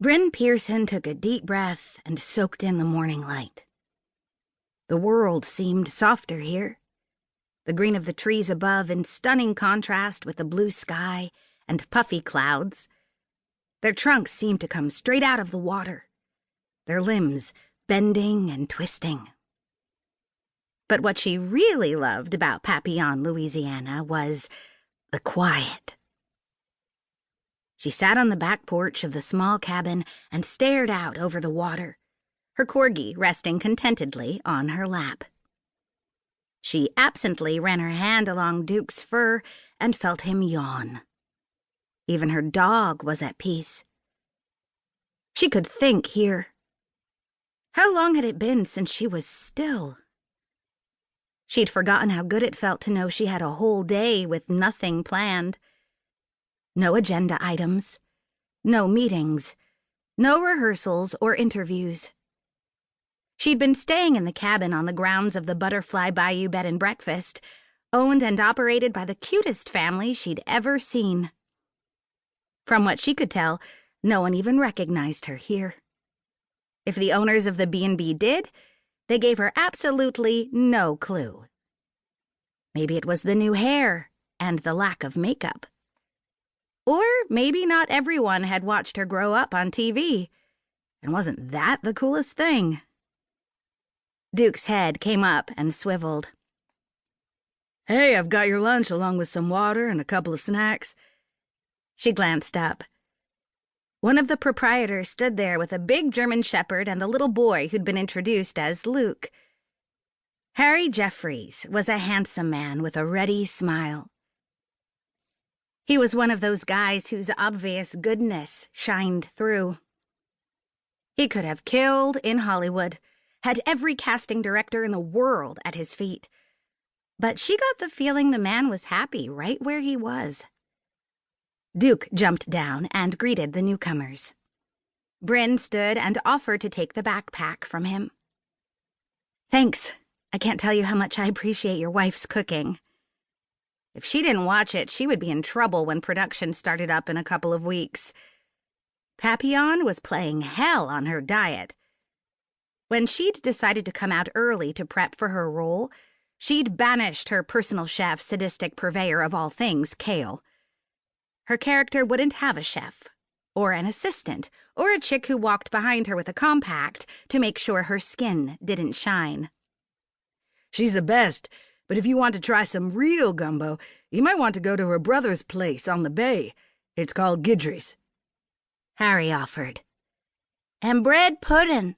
Bryn Pearson took a deep breath and soaked in the morning light. The world seemed softer here. The green of the trees above in stunning contrast with the blue sky and puffy clouds. Their trunks seemed to come straight out of the water, their limbs bending and twisting. But what she really loved about Papillon, Louisiana, was the quiet. She sat on the back porch of the small cabin and stared out over the water, her corgi resting contentedly on her lap. She absently ran her hand along Duke's fur and felt him yawn. Even her dog was at peace. She could think here. How long had it been since she was still? She'd forgotten how good it felt to know she had a whole day with nothing planned. No agenda items, no meetings, no rehearsals or interviews. She'd been staying in the cabin on the grounds of the Butterfly Bayou bed and breakfast, owned and operated by the cutest family she'd ever seen. From what she could tell, no one even recognized her here. If the owners of the B&B did, they gave her absolutely no clue. Maybe it was the new hair and the lack of makeup. Or maybe not everyone had watched her grow up on TV, and wasn't that the coolest thing? Duke's head came up and swiveled. "Hey, I've got your lunch along with some water and a couple of snacks." She glanced up. One of the proprietors stood there with a big German shepherd and the little boy who'd been introduced as Luke. Harry Jeffries was a handsome man with a ready smile. He was one of those guys whose obvious goodness shined through. He could have killed in Hollywood, had every casting director in the world at his feet. But she got the feeling the man was happy right where he was. Duke jumped down and greeted the newcomers. Bryn stood and offered to take the backpack from him. "Thanks. I can't tell you how much I appreciate your wife's cooking." If she didn't watch it, she would be in trouble when production started up in a couple of weeks. Papillon was playing hell on her diet. When she'd decided to come out early to prep for her role, she'd banished her personal chef, sadistic purveyor of all things, Kale. Her character wouldn't have a chef, or an assistant, or a chick who walked behind her with a compact to make sure her skin didn't shine. "She's the best. But if you want to try some real gumbo, you might want to go to her brother's place on the bay. It's called Guidry's," Harry offered. "And bread pudding,"